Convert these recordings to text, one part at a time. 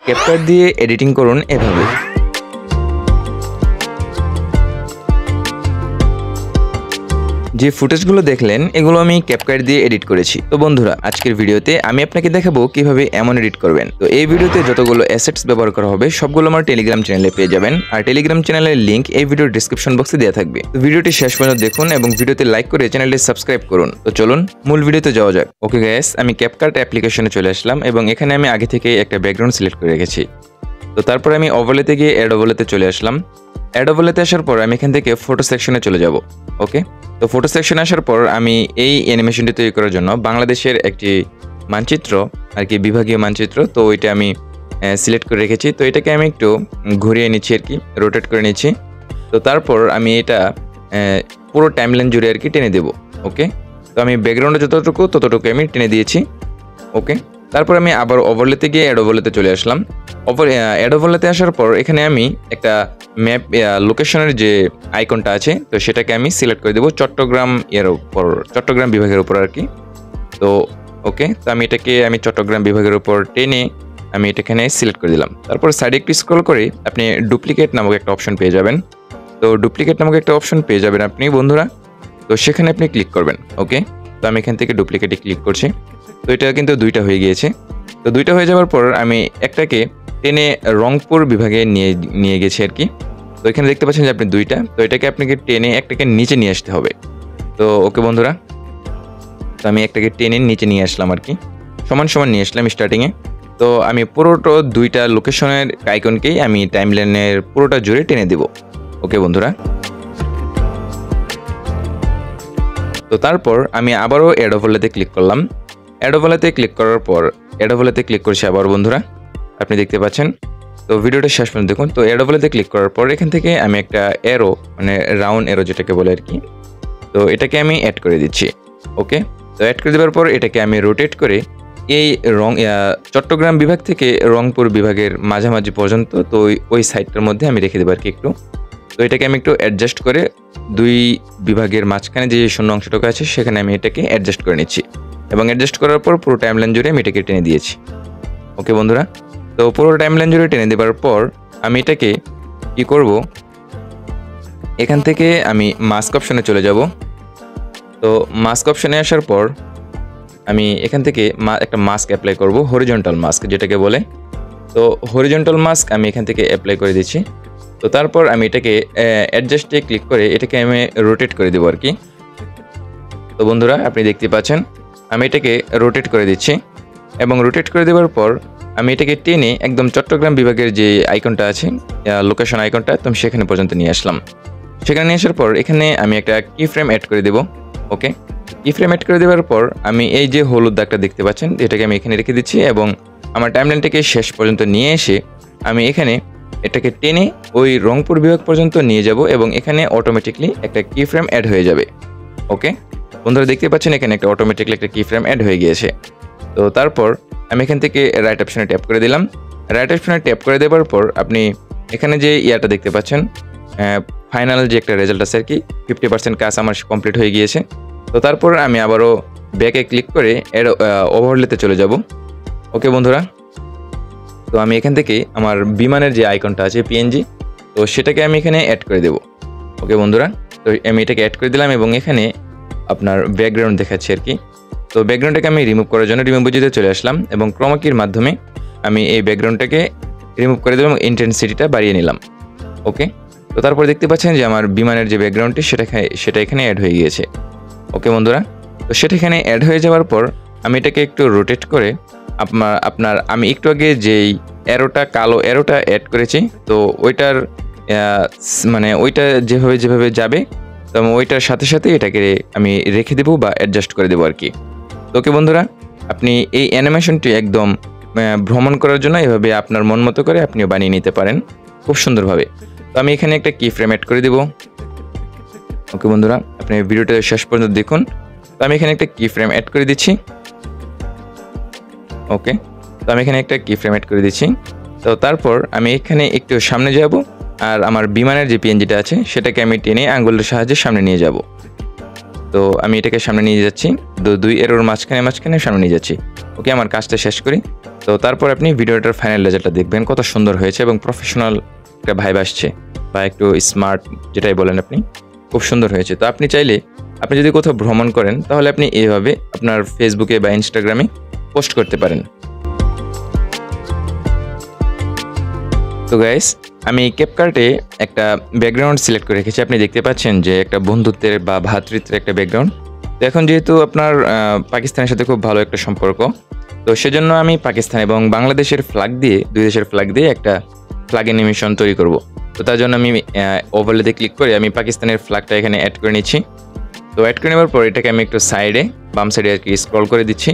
CapCut দিয়ে editing করুন এভাবে। যে ফুটেজগুলো দেখলেন এগুলো আমি ক্যাপকাট দিয়ে এডিট করেছি। তো বন্ধুরা, আজকের ভিডিওতে আমি আপনাকে দেখাবো কিভাবে এমন এডিট করবেন। তো এই ভিডিওতে যতগুলো অ্যাসেটস ব্যবহার করা হবে সবগুলো আমার টেলিগ্রাম চ্যানেলে পেয়ে যাবেন, আর টেলিগ্রাম চ্যানেলের লিংক এই ভিডিওর ডেসক্রিপশন বক্সে দেওয়া থাকবে। তো ভিডিওটি শেষ পর্যন্ত দেখুন এবং ভিডিওতে লাইক করে চ্যানেলটি সাবস্ক্রাইব করুন। তো চলুন মূল ভিডিওতে যাওয়া যাক। ওকে গাইস, আমি ক্যাপকাট অ্যাপ্লিকেশনে চলে আসলাম এবং এখানে আমি আগে থেকে একটা ব্যাকগ্রাউন্ড সিলেক্ট করে রেখেছি। তো তারপর আমি ওভারলেতে গিয়ে অ্যাড ওভারলেতে চলে আসলাম। অ্যাড ওভারলেতে আসার পর আমি এখান থেকে ফটো সেকশনে চলে যাব। ওকে, তো ফটো সেকশনে আসার পর আমি এই অ্যানিমেশনটি তৈরি করার জন্য বাংলাদেশের একটি মানচিত্র আর কি, বিভাগীয় মানচিত্র, তো ওইটা আমি সিলেক্ট করে রেখেছি। তো এটাকে আমি একটু ঘুরিয়ে নিচ্ছি আর কি, রোটেট করে নিচ্ছি। তো তারপর আমি এটা পুরো টাইমলাইন জুড়ে আর কি টেনে দেবো। ওকে, তো আমি ব্যাকগ্রাউন্ডে ততটুকু আমি টেনে দিয়েছি। ওকে, তারপর আমি আবার ওভারলেতে গিয়ে অ্যাড ওভারলেতে চলে আসলাম। অ্যাড ওভারলেতে আসার পর এখানে আমি একটা ম্যাপ লোকেশনের যে আইকনটা আছে তো সেটাকে আমি সিলেক্ট করে দেবো চট্টগ্রাম চট্টগ্রাম বিভাগের উপর আর কি। তো ওকে, তো আমি এটাকে চট্টগ্রাম বিভাগের উপর টেনে আমি এখানে সিলেক্ট করে দিলাম। তারপর সাইডে একটু স্ক্রল করে আপনি ডুপ্লিকেট নামক একটা অপশন পেয়ে যাবেন। তো ডুপ্লিকেট নামক একটা অপশন পেয়ে যাবেন আপনি বন্ধুরা, তো সেখানে আপনি ক্লিক করবেন। ওকে, তো আমি এখান থেকে ডুপ্লিকেটে ক্লিক করছি। তো এটা কিন্তু দুইটা হয়ে গিয়েছে। তো দুইটা হয়ে যাওয়ার পর আমি একটাকে টেনে রংপুর বিভাগে নিয়ে গেছি আর কি। তো এখানে দেখতে পাচ্ছেন যে আপনি দুইটা, তো এটাকে আপনাকে টেনে একটাকে নিচে নিয়ে আসতে হবে। তো ওকে বন্ধুরা, তো আমি একটাকে টেনে নিচে নিয়ে আসলাম আর কি, সমান সমান নিয়ে আসলাম স্টার্টিংয়ে। তো আমি পুরোটা দুইটা লোকেশনের আইকনকেই আমি টাইমলাইনের পুরোটা জুড়ে টেনে দেব। ওকে বন্ধুরা, তো তারপর আমি আবারও অ্যাড ওভারলেতে ক্লিক করলাম। অ্যাড ওভারলেতে ক্লিক করার পর অ্যাড ওভারলেতে ক্লিক করছি আবার বন্ধুরা, আপনি দেখতে পাচ্ছেন। তো ভিডিওটা শেষ পর্যন্ত দেখুন। তো অ্যাড ওভারলেতে ক্লিক করার পর এখান থেকে আমি একটা অ্যারো, মানে রাউন্ড অ্যারো যেটাকে বলে আর কি, তো এটাকে আমি অ্যাড করে দিচ্ছি। ওকে, তো অ্যাড করে দেওয়ার পর এটাকে আমি রোটেট করে এই চট্টগ্রাম বিভাগ থেকে রংপুর বিভাগের মাঝামাঝি পর্যন্ত, তো ওই সাইডটার মধ্যে আমি রেখে দেবো আর কি একটু। তো এটাকে আমি একটু অ্যাডজাস্ট করে দুই বিভাগের মাঝখানে যে শূন্য অংশটুকু আছে সেখানে আমি এটাকে অ্যাডজাস্ট করে নিচ্ছি এবং অ্যাডজাস্ট করার পর পুরো টাইমলাইন জুড়ে আমি এটাকে টেনে দিয়েছি। ওকে বন্ধুরা, তো পুরো টাইমলাইন জুড়ে টেনে দেওয়ার পর আমি এটাকে কি করব, এখান থেকে আমি মাস্ক অপশনে চলে যাব। তো মাস্ক অপশনে আসার পর আমি এখান থেকে একটা মাস্ক অ্যাপ্লাই করব, হরিজন্টাল মাস্ক যেটাকে বলে। তো হরিজন্টাল মাস্ক আমি এখান থেকে অ্যাপ্লাই করে দিচ্ছি। তো তারপর আমি এটাকে অ্যাডজাস্টে ক্লিক করে এটাকে আমি রোটেট করে দেবো আর কি। তো বন্ধুরা, আপনি দেখতে পাচ্ছেন আমি এটাকে রোটেট করে দিচ্ছি এবং রোটেট করে দেওয়ার পর আমি এটাকে টেনে একদম চট্টগ্রাম বিভাগের যে আইকনটা আছে, লোকেশন আইকনটা, তো সেখানে পর্যন্ত নিয়ে আসলাম। সেখানে নিয়ে আসার পর এখানে আমি একটা কি ফ্রেম অ্যাড করে দেবো। ওকে, কি ফ্রেম অ্যাড করে দেওয়ার পর আমি এই যে হলুদ দাগটা দেখতে পাচ্ছেন এটাকে আমি এখানে রেখে দিচ্ছি এবং আমার টাইমলাইনটাকে শেষ পর্যন্ত নিয়ে এসে আমি এখানে এটাকে টেনে ওই রংপুর বিভাগ পর্যন্ত নিয়ে যাব এবং এখানে অটোমেটিকলি একটা কি ফ্রেম অ্যাড হয়ে যাবে। ওকে বন্ধুরা, দেখতে পাচ্ছেন এখানে একটা অটোমেটিকলি একটা কি ফ্রেম অ্যাড হয়ে গিয়েছে। তো তারপর আমি এখান থেকে রাইট অপশনে ট্যাপ করে দিলাম। রাইট অপশনে ট্যাপ করে দেওয়ার পর আপনি এখানে যে ইয়াটা দেখতে পাচ্ছেন, ফাইনাল যে একটা রেজাল্ট আছে আর কি, 50% কাজ আমার কমপ্লিট হয়ে গিয়েছে। তো তারপর আমি আবারও ব্যাকে ক্লিক করে ওভারলেতে চলে যাব। ওকে বন্ধুরা, তো আমি এখান থেকে আমার বিমানের যে আইকনটা আছে পিএনজি, তো সেটাকে আমি এখানে অ্যাড করে দেব। ওকে বন্ধুরা, তো আমি এটাকে অ্যাড করে দিলাম এবং এখানে আপনার ব্যাকগ্রাউন্ড দেখাচ্ছি আর কি। তো ব্যাকগ্রাউন্ডটাকে আমি রিমুভ করার জন্য রিমুভ বুঝিতে চলে আসলাম এবং ক্রোমাকির মাধ্যমে আমি এই ব্যাকগ্রাউন্ডটাকে রিমুভ করে দিলাম এবং ইন্টেন্সিটিটা বাড়িয়ে নিলাম। ওকে, তো তারপর দেখতে পাচ্ছেন যে আমার বিমানের যে ব্যাকগ্রাউন্ডটি সেটা এখানে অ্যাড হয়ে গিয়েছে। ওকে বন্ধুরা, তো সেটা এখানে অ্যাড হয়ে যাওয়ার পর আমি এটাকে একটু রোটেট করে আমি একটু আগে যেই কালো অ্যারোটা অ্যাড করেছি, তো ওইটার মানে ওইটা যেভাবে যাবে, তো ওইটার সাথে সাথে এটাকে আমি রেখে দেবো বা অ্যাডজাস্ট করে দেবো আর কি। তো ওকে বন্ধুরা, আপনি এই অ্যানিমেশনটি একদম ভ্রমণ করার জন্য এভাবে আপনার মন মতো করে আপনিও বানিয়ে নিতে পারেন খুব সুন্দরভাবে। তো আমি এখানে একটা কি ফ্রেম অ্যাড করে দেবো। ওকে বন্ধুরা, আপনি ভিডিওটা শেষ পর্যন্ত দেখুন। তো আমি এখানে একটা কি ফ্রেম অ্যাড করে দিচ্ছি। ওকে, তো আমি এখানে একটা কি ফ্রেম অ্যাড করে দিচ্ছি। তো তারপর আমি এখানে একটু সামনে যাব আর আমার বিমানের যে পিএনজিটা আছে সেটাকে আমি টেনে আঙ্গুলের সাহায্যে সামনে নিয়ে যাব। তো আমি এটাকে সামনে নিয়ে যাচ্ছি, দুই এরোর মাঝখানে সামনে নিয়ে যাচ্ছি। ওকে, আমার কাজটা শেষ করি। তো তারপর আপনি ভিডিওটার ফাইনাল রেজাল্টটা দেখবেন কত সুন্দর হয়েছে এবং প্রফেশনাল একটা ভাইব আসছে বা একটু স্মার্ট যেটাই বলেন আপনি, খুব সুন্দর হয়েছে। তো আপনি চাইলে আপনি যদি কোথাও ভ্রমণ করেন তাহলে আপনি এইভাবে আপনার ফেসবুকে বা ইনস্টাগ্রামে পোস্ট করতে পারেন। তো গাইস, আমি ক্যাপকার্টে একটা ব্যাকগ্রাউন্ড সিলেক্ট করে রেখেছি। আপনি দেখতে পাচ্ছেন যে একটা বন্ধুত্বের বা ভ্রাতৃত্বের একটা ব্যাকগ্রাউন্ড। তো এখন যেহেতু আপনার পাকিস্তানের সাথে খুব ভালো একটা সম্পর্ক, তো সেজন্য আমি পাকিস্তান এবং বাংলাদেশের ফ্ল্যাগ দিয়ে, দুই দেশের ফ্ল্যাগ দিয়ে একটা ফ্ল্যাগ অ্যানিমেশন তৈরি করব। তো তার জন্য আমি ওভারলেতে ক্লিক করে আমি পাকিস্তানের ফ্ল্যাগটা এখানে অ্যাড করে নিচ্ছি। তো অ্যাড করে নেওয়ার পর এটাকে আমি একটু সাইডে, বাম সাইডে আর কি স্ক্রল করে দিচ্ছি।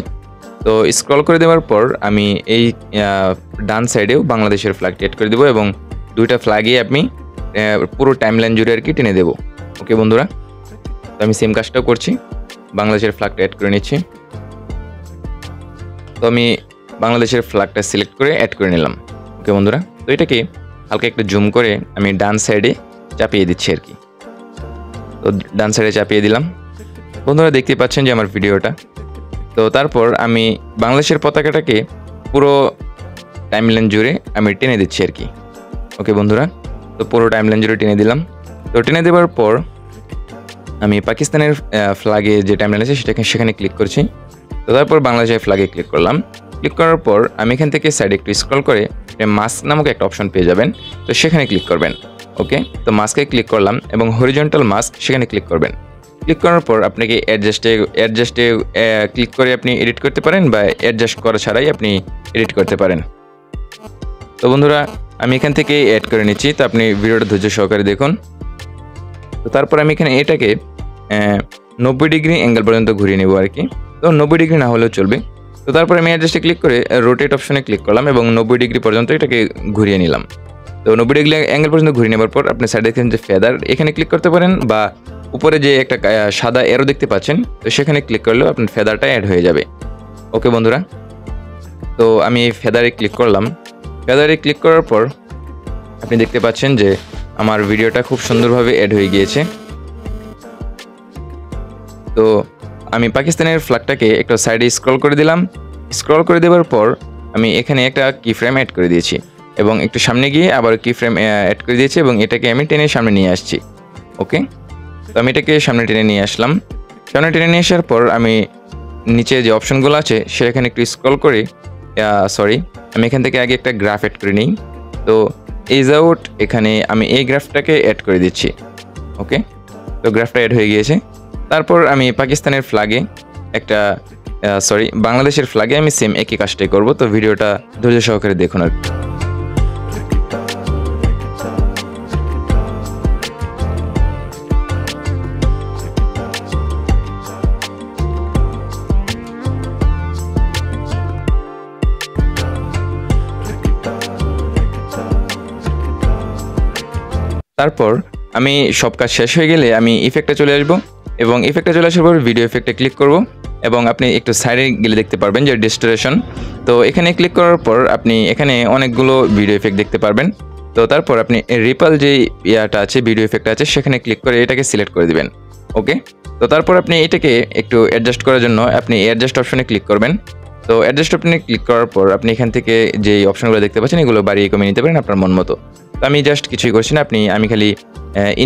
তো স্ক্রল করে দেওয়ার পর আমি এই ডান সাইডেও বাংলাদেশের ফ্ল্যাগটি অ্যাড করে দেবো এবং দুইটা ফ্ল্যাগই আমি পুরো টাইমলাইন জুড়ে আর কি টেনে দেবো। ওকে বন্ধুরা, তো আমি সেম কাজটাও করছি, বাংলাদেশের ফ্ল্যাগটা অ্যাড করে নিচ্ছি। তো আমি বাংলাদেশের ফ্ল্যাগটা সিলেক্ট করে অ্যাড করে নিলাম। ওকে বন্ধুরা, তো এটাকে হালকা একটু জুম করে আমি ডান সাইডে চাপিয়ে দিচ্ছি আর কি। তো ডান সাইডে চাপিয়ে দিলাম। বন্ধুরা দেখতে পাচ্ছেন যে আমার ভিডিওটা। তো তারপর আমি বাংলাদেশের পতাকাটাকে পুরো টাইমলাইন জুড়ে আমি টেনে দিচ্ছি আর কি। ওকে বন্ধুরা, তো পুরো টাইমলাইন জুড়ে টেনে দিলাম। তো টেনে দেওয়ার পর আমি পাকিস্তানের ফ্ল্যাগে যে টাইমলাইন আছে সেখানে ক্লিক করছি। তো তারপর বাংলাদেশের ফ্ল্যাগে ক্লিক করলাম। ক্লিক করার পর আমি এখান থেকে সাইডে একটু স্ক্রল করে মাস্ক নামক একটা অপশন পেয়ে যাবেন। তো সেখানে ক্লিক করবেন। ওকে, তো মাস্কে ক্লিক করলাম এবং হরিজন্টাল মাস্ক সেখানে ক্লিক করবেন। ক্লিক করার পর আপনাকে অ্যাডজাস্টে ক্লিক করে আপনি এডিট করতে পারেন বা অ্যাডজাস্ট করা ছাড়াই আপনি এডিট করতে পারেন। তো বন্ধুরা, আমি এখান থেকে অ্যাড করে নিচ্ছি। তো আপনি ভিডিওটা ধৈর্য সহকারে দেখুন। তো তারপর আমি এখানে এটাকে 90 ডিগ্রি অ্যাঙ্গেল পর্যন্ত ঘুরিয়ে নেব আর কি। তো 90 ডিগ্রি না হলেও চলবে। তো তারপর আমি অ্যাডজাস্টে ক্লিক করে রোটেট অপশনে ক্লিক করলাম এবং 90 ডিগ্রি পর্যন্ত এটাকে ঘুরিয়ে নিলাম। তো 90 ডিগ্রি অ্যাঙ্গেল পর্যন্ত ঘুরিয়ে নেওয়ার পর আপনি সাইডে দেখেন যে ফেদার, এখানে ক্লিক করতে পারেন বা উপরে যে একটা সাদা এরো দেখতে পাচ্ছেন, তো সেখানে ক্লিক করলেও আপনার ফেদারটা অ্যাড হয়ে যাবে। ওকে বন্ধুরা, তো আমি এই ফেদারে ক্লিক করলাম। ফেদারে ক্লিক করার পর আপনি দেখতে পাচ্ছেন যে আমার ভিডিওটা খুব সুন্দরভাবে অ্যাড হয়ে গিয়েছে। তো আমি পাকিস্তানের ফ্ল্যাগটাকে একটু সাইডে স্ক্রল করে দিলাম। স্ক্রল করে দেওয়ার পর আমি এখানে একটা কি ফ্রেম অ্যাড করে দিয়েছি এবং একটু সামনে গিয়ে আবার কি ফ্রেম অ্যাড করে দিয়েছি এবং এটাকে আমি টেনে সামনে নিয়ে আসছি। ওকে, তো আমি এটাকে সামনে টেনে নিয়ে আসলাম। সামনে টেনে নিয়ে আসার পর আমি নিচে যে অপশনগুলো আছে সেখানে একটু স্ক্রল করে আমি এখান থেকে আগে একটা গ্রাফ অ্যাড করে নিই। তো এজ আউট, এখানে আমি এই গ্রাফটাকে অ্যাড করে দিচ্ছি। ওকে, তো গ্রাফটা অ্যাড হয়ে গিয়েছে। তারপর আমি পাকিস্তানের ফ্ল্যাগে বাংলাদেশের ফ্ল্যাগে আমি সেম একই কাজটাই করব। তো ভিডিওটা ধৈর্য সহকারে দেখুন আর কি। তারপর আমি সব কাজ শেষ হয়ে গেলে আমি ইফেক্টে চলে আসবো এবং ইফেক্টে চলে আসার পর ভিডিও ইফেক্টে ক্লিক করব এবং আপনি একটু সাইডে গেলে দেখতে পারবেন যে ডিস্টোরেশন। তো এখানে ক্লিক করার পর আপনি এখানে অনেকগুলো ভিডিও ইফেক্ট দেখতে পারবেন। তো তারপর আপনি রিপাল যে ইয়াটা আছে, ভিডিও ইফেক্টটা আছে, সেখানে ক্লিক করে এটাকে সিলেক্ট করে দিবেন। ওকে, তো তারপর আপনি এটাকে একটু অ্যাডজাস্ট করার জন্য আপনি অ্যাডজাস্ট অপশনে ক্লিক করবেন। তো অ্যাডজাস্ট অপশনে ক্লিক করার পর আপনি এখান থেকে যে অপশনগুলো দেখতে পাচ্ছেন এগুলো বাড়িয়ে কমিয়ে নিতে পারেন আপনার মন মতো। তো আমি জাস্ট কিছুই করছি না, আমি খালি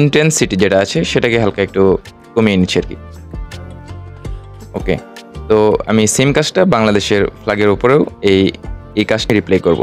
ইন্টেন্সিটি যেটা আছে সেটাকে হালকা একটু কমিয়ে নিচ্ছি আর কি। ওকে, তো আমি সেম কাজটা বাংলাদেশের ফ্ল্যাগের উপরেও এই কাজটা রিপ্লাই করব।